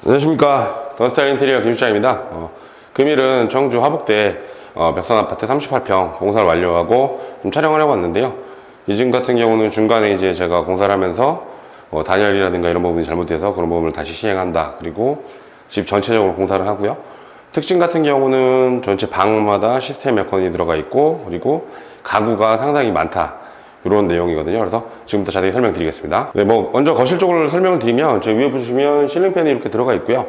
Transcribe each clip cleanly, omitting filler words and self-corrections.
안녕하십니까. 더스타일 인테리어 김실장입니다. 금일은 청주 화북대 벽산아파트 38평 공사를 완료하고 좀 촬영을 하고 왔는데요. 이 집 같은 경우는 중간에 이제 제가 공사를 하면서 단열이라든가 이런 부분이 잘못돼서 그런 부분을 다시 시행한다. 그리고 집 전체적으로 공사를 하고요. 특징 같은 경우는 전체 방마다 시스템 에어컨이 들어가 있고, 그리고 가구가 상당히 많다. 이런 내용이거든요. 그래서 지금부터 자세히 설명드리겠습니다. 네, 먼저 거실 쪽을 설명을 드리면, 저 위에 보시면 실링팬이 이렇게 들어가 있고요.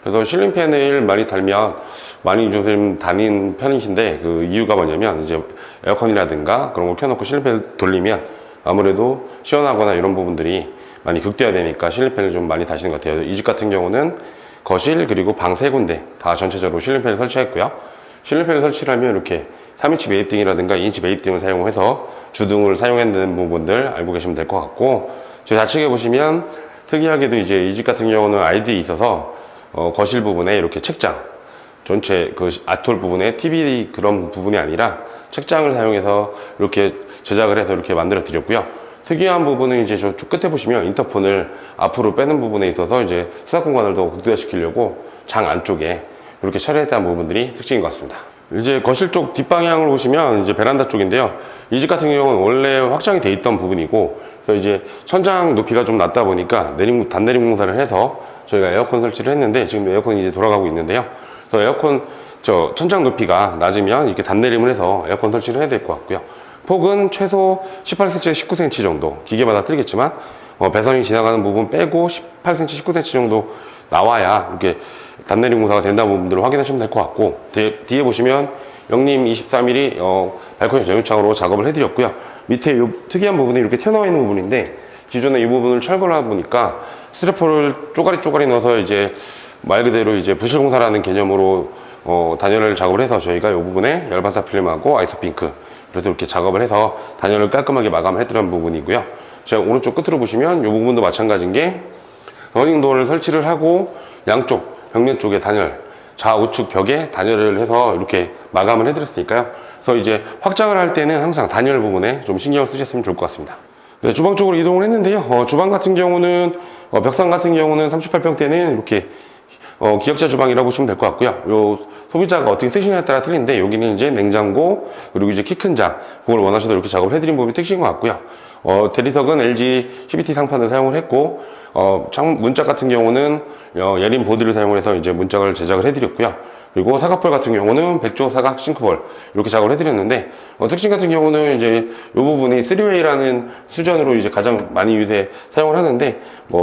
그래서 실링팬을 많이 달면 많이 좀 다닌 편이신데, 그 이유가 뭐냐면, 이제 에어컨이라든가 그런 걸 켜놓고 실링팬을 돌리면 아무래도 시원하거나 이런 부분들이 많이 극대화되니까 실링팬을 좀 많이 다시는 것 같아요. 이 집 같은 경우는 거실 그리고 방 3군데 다 전체적으로 실링팬을 설치했고요. 실링팬을 설치를 하면 이렇게 3인치 매입등이라든가 2인치 매입등을 사용해서 주등을 사용했는 부분들 알고 계시면 될 것 같고, 저 좌측에 보시면 특이하게도 이제 이 집 같은 경우는 아이들이 있어서 거실 부분에 이렇게 책장, 전체 그 아톨 부분에 TV 그런 부분이 아니라 책장을 사용해서 이렇게 제작을 해서 이렇게 만들어 드렸고요. 특이한 부분은 이제 저쪽 끝에 보시면 인터폰을 앞으로 빼는 부분에 있어서 이제 수납 공간을 더 극대화시키려고 장 안쪽에 이렇게 처리했다는 부분들이 특징인 것 같습니다. 이제 거실 쪽 뒷방향으로 보시면 이제 베란다 쪽인데요. 이 집 같은 경우는 원래 확장이 돼 있던 부분이고, 그래서 이제 천장 높이가 좀 낮다 보니까 단내림 공사를 해서 저희가 에어컨 설치를 했는데, 지금 에어컨이 이제 돌아가고 있는데요. 그래서 에어컨 천장 높이가 낮으면 이렇게 단내림을 해서 에어컨 설치를 해야 될 것 같고요. 폭은 최소 18cm에서 19cm 정도, 기계마다 틀리겠지만 배선이 지나가는 부분 빼고 18cm, 19cm 정도 나와야 이렇게 단내림 공사가 된다는 부분들을 확인하시면 될 것 같고, 뒤에 보시면 영림 23mm 발코니 전유창으로 작업을 해드렸고요. 밑에 이 특이한 부분이 이렇게 튀어나와 있는 부분인데, 기존에 이 부분을 철거를 하다 보니까 스티로폼을 쪼가리 넣어서 이제 말 그대로 이제 부실 공사라는 개념으로 단열을 작업을 해서 저희가 이 부분에 열반사 필름하고 아이소핑크 그래서 이렇게 작업을 해서 단열을 깔끔하게 마감을 해드린 부분이고요. 제가 오른쪽 끝으로 보시면 이 부분도 마찬가지인 게 러닝도어를 설치를 하고 양쪽 벽면 쪽에 단열, 좌우측 벽에 단열을 해서 이렇게 마감을 해드렸으니까요. 그래서 이제 확장을 할 때는 항상 단열 부분에 좀 신경을 쓰셨으면 좋을 것 같습니다. 네, 주방 쪽으로 이동을 했는데요. 주방 같은 경우는 벽상 같은 경우는 38평대는 이렇게 기역자 주방이라고 보시면 될 것 같고요. 요 소비자가 어떻게 쓰시냐에 따라 틀린데, 여기는 이제 냉장고 그리고 이제 키 큰 장, 그걸 원하셔도 이렇게 작업을 해드린 부분이 특징인 것 같고요. 대리석은 LG CBT 상판을 사용을 했고, 문짝 같은 경우는 예린 보드를 사용을 해서 이제 문짝을 제작을 해드렸고요. 그리고 사각볼 같은 경우는 백조 사각 싱크볼 이렇게 작업을 해드렸는데, 특징 같은 경우는 이제 이 부분이 3웨이라는 수전으로 이제 가장 많이 요새 사용을 하는데,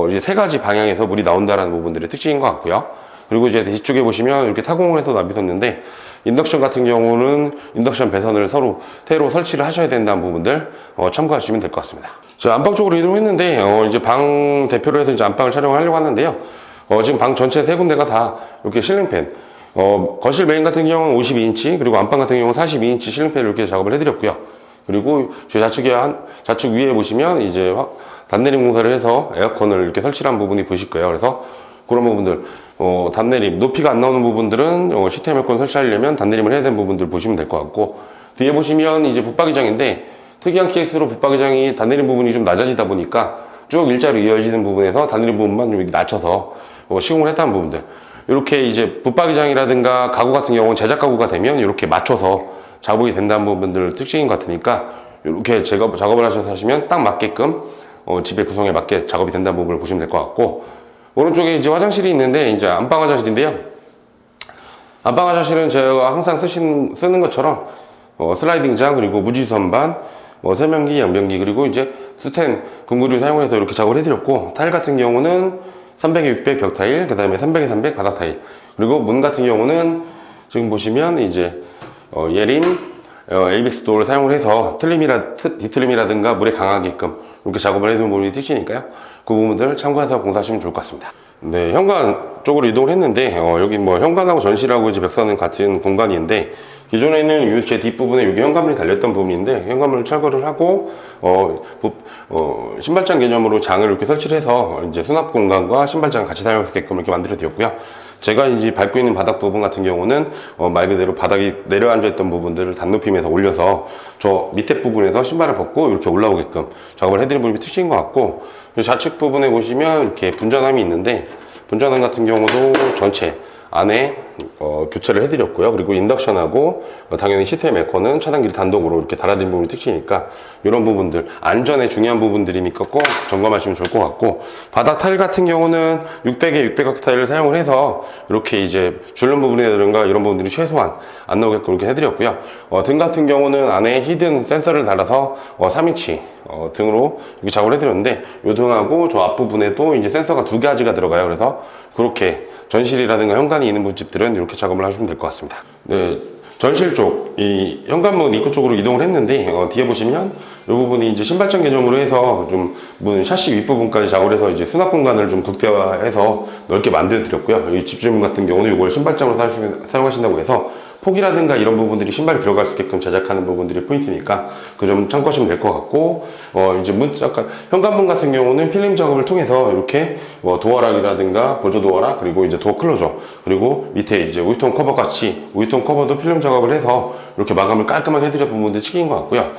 이제 3가지 방향에서 물이 나온다라는 부분들의 특징인 것 같고요. 그리고 이제 뒤쪽에 보시면 이렇게 타공을 해서 놔두셨는데, 인덕션 같은 경우는 인덕션 배선을 서로 테로 설치를 하셔야 된다는 부분들 참고하시면 될 것 같습니다. 자, 안방 쪽으로 이동했는데, 이제 방 대표로 해서 이제 안방을 촬영하려고 하는데요. 지금 방 전체 3군데가 다 이렇게 실링팬, 거실 메인 같은 경우는 52인치, 그리고 안방 같은 경우는 42인치 실링팬을 이렇게 작업을 해드렸고요. 그리고 저 좌측 위에 보시면 이제 단내림 공사를 해서 에어컨을 이렇게 설치한 부분이 보실 거예요. 그래서 그런 부분들, 단내림, 높이가 안 나오는 부분들은 시스템 에어컨 설치하려면 단내림을 해야 되는 부분들 보시면 될 것 같고, 뒤에 보시면 이제 붙박이장인데, 특이한 케이스로 붙박이장이 단내림 부분이 좀 낮아지다 보니까 쭉 일자로 이어지는 부분에서 단내림 부분만 좀 낮춰서 시공을 했다는 부분들. 이렇게 이제 붙박이장이라든가 가구 같은 경우는 제작 가구가 되면 이렇게 맞춰서 작업이 된다는 부분들 특징인 것 같으니까, 이렇게 작업을 하셔서 하시면 딱 맞게끔 집의 구성에 맞게 작업이 된다는 부분을 보시면 될 것 같고, 오른쪽에 이제 화장실이 있는데, 이제 안방 화장실인데요. 안방 화장실은 제가 항상 쓰는 것처럼 슬라이딩장, 그리고 무지선반, 세면기, 양변기, 그리고 이제 스텐 공구를 사용해서 이렇게 작업을 해드렸고, 타일 같은 경우는 300에 600 벽 타일, 그 다음에 300에 300 바닥 타일, 그리고 문 같은 경우는 지금 보시면 이제 예림 ABS 도어를 사용을 해서 뒤틀림이라든가 물에 강하게끔 이렇게 작업을 해둔 부분이 특징이니까요. 그 부분들 참고해서 공사하시면 좋을 것 같습니다. 네, 현관 쪽으로 이동을 했는데, 여기 현관하고 전실하고 이제 벽선은 같은 공간인데, 기존에는 제 뒷부분에 여기 현관문이 달렸던 부분인데, 현관문을 철거를 하고, 신발장 개념으로 장을 이렇게 설치를 해서 이제 수납 공간과 신발장을 같이 사용할 수 있게끔 이렇게 만들어 드렸고요. 제가 이제 밟고 있는 바닥 부분 같은 경우는 말 그대로 바닥이 내려앉아 있던 부분들을 단높임에서 올려서 저 밑에 부분에서 신발을 벗고 이렇게 올라오게끔 작업을 해드린 부분이 특징인 것 같고, 좌측 부분에 보시면 이렇게 분전함이 있는데, 분전환 같은 경우도 전체 안에 교체를 해드렸고요. 그리고 인덕션하고 당연히 시스템 에어컨은 차단기를 단독으로 이렇게 달아드린 부분이 특징이니까 이런 부분들 안전에 중요한 부분들이니까 꼭 점검하시면 좋을 것 같고, 바닥 타일 같은 경우는 600에 600각 타일을 사용을 해서 이렇게 이제 줄눈 부분이라든가 이런 부분들이 최소한 안 나오게끔 이렇게 해드렸고요. 등 같은 경우는 안에 히든 센서를 달아서 3인치 등으로 이렇게 작업을 해드렸는데, 이 등하고 저 앞부분에도 이제 센서가 2가지가 들어가요. 그래서 그렇게 전실이라든가 현관이 있는 문집들은 이렇게 작업을 하시면 될 것 같습니다. 네, 전실 쪽, 이 현관문 입구 쪽으로 이동을 했는데, 뒤에 보시면 이 부분이 이제 신발장 개념으로 해서 좀 문 샤시 윗부분까지 작업을 해서 이제 수납 공간을 좀 극대화해서 넓게 만들어 드렸고요. 이 집주문 같은 경우는 이걸 신발장으로 사용하신다고 해서 폭이라든가 이런 부분들이 신발이 들어갈 수 있게끔 제작하는 부분들이 포인트니까 그 점 참고하시면 될 것 같고, 이제 약간 현관문 같은 경우는 필름 작업을 통해서 이렇게 도어락이라든가 보조 도어락, 그리고 이제 도어 클로저, 그리고 밑에 이제 우유통 커버 같이 우유통 커버도 필름 작업을 해서 이렇게 마감을 깔끔하게 해드릴 부분들이 특이인 것 같고요.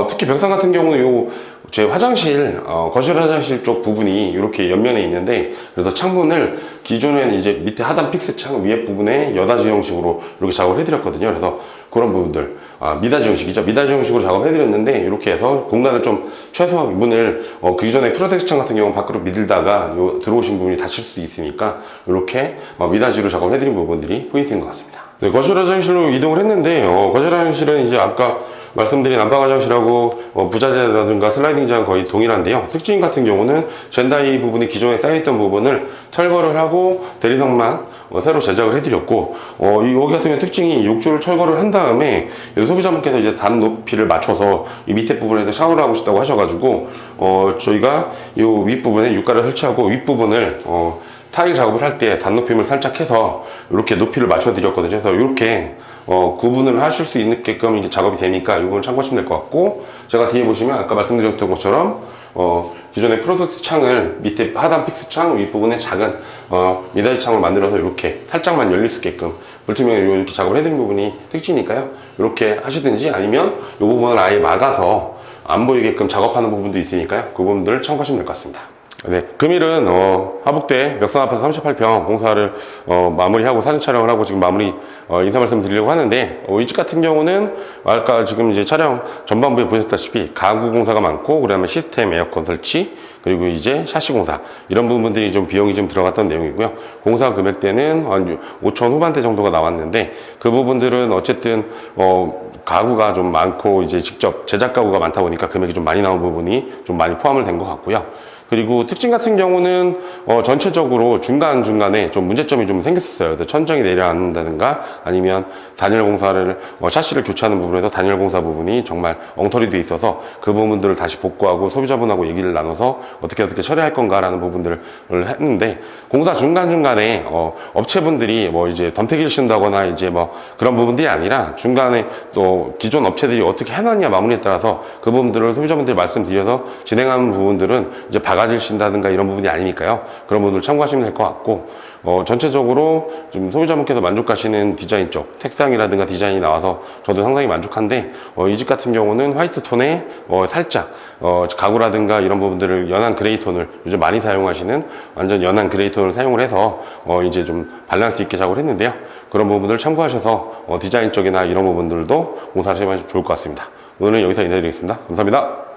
특히 벽상 같은 경우는 제 화장실, 거실 화장실 쪽 부분이 이렇게 옆면에 있는데, 그래서 창문을 기존에는 이제 밑에 하단 픽스 창 위에 부분에 여닫이 형식으로 이렇게 작업을 해드렸거든요. 그래서 그런 부분들, 미닫이 형식이죠. 미닫이 형식으로 작업을 해드렸는데, 이렇게 해서 공간을 좀 최소한 문을, 기존에 프로텍스 창 같은 경우는 밖으로 밀다가 들어오신 부분이 다칠 수도 있으니까, 이렇게 미닫이로 작업을 해드린 부분들이 포인트인 것 같습니다. 네, 거실 화장실로 이동을 했는데, 거실 화장실은 이제 아까 말씀드린 안방 화장실하고 부자재라든가 슬라이딩장 거의 동일한데요. 특징 같은 경우는 젠다이 부분이 기존에 쌓여있던 부분을 철거를 하고 대리석만 새로 제작을 해드렸고, 여기 같은 경우 특징이 욕조를 철거를 한 다음에 소비자분께서 이제 단 높이를 맞춰서 이 밑에 부분에서 샤워를 하고 싶다고 하셔가지고, 저희가 이 윗부분에 육가를 설치하고 윗부분을 타일 작업을 할 때 단높임을 살짝 해서 이렇게 높이를 맞춰 드렸거든요. 그래서 이렇게 구분을 하실 수 있게끔 이제 작업이 되니까 이건 참고하시면 될 것 같고, 제가 뒤에 보시면 아까 말씀드렸던 것처럼 기존의 프로젝트 창을 밑에 하단 픽스 창 윗부분에 작은 미닫이 창을 만들어서 이렇게 살짝만 열릴 수 있게끔 물티명에 이렇게 작업을 해드린 부분이 특징이니까요. 이렇게 하시든지 아니면 이 부분을 아예 막아서 안 보이게끔 작업하는 부분도 있으니까요. 그 부분들을 참고하시면 될 것 같습니다. 네, 금일은 하북대 멱산 아파트 38평 공사를 마무리하고 사진 촬영을 하고 지금 마무리 인사 말씀 드리려고 하는데, 이 집 같은 경우는 아까 지금 이제 촬영 전반부에 보셨다시피 가구 공사가 많고, 그다음에 시스템 에어컨 설치, 그리고 이제 샤시 공사, 이런 부분들이 좀 비용이 좀 들어갔던 내용이고요. 공사 금액대는 한 5천 후반대 정도가 나왔는데, 그 부분들은 어쨌든 가구가 좀 많고 이제 직접 제작 가구가 많다 보니까 금액이 좀 많이 나온 부분이 좀 많이 포함을 된 것 같고요. 그리고 특징 같은 경우는 전체적으로 중간중간에 좀 문제점이 좀 생겼었어요. 천정이 내려앉는다든가 아니면 단열 공사를 샤시를 교체하는 부분에서 단열 공사 부분이 정말 엉터리 돼 있어서 그 부분들을 다시 복구하고 소비자분하고 얘기를 나눠서 어떻게 처리할 건가라는 부분들을 했는데, 공사 중간중간에 업체분들이 이제 덤태기를 씌운다거나 이제 그런 부분들이 아니라 중간에 또 기존 업체들이 어떻게 해놨냐 마무리에 따라서 그 부분들을 소비자분들이 말씀드려서 진행하는 부분들은 이제 바가지를 쉰다든가 이런 부분이 아니니까요. 그런 부분을 참고하시면 될 것 같고, 전체적으로 좀 소비자분께서 만족하시는 디자인 쪽 색상이라든가 디자인이 나와서 저도 상당히 만족한데, 이 집 같은 경우는 화이트 톤에 살짝 가구라든가 이런 부분들을 연한 그레이 톤을 요즘 많이 사용하시는 완전 연한 그레이 톤을 사용을 해서 이제 좀 밸런스 있게 작업을 했는데요. 그런 부분들을 참고하셔서 디자인 쪽이나 이런 부분들도 공사하시면 좋을 것 같습니다. 오늘은 여기서 인사드리겠습니다. 감사합니다.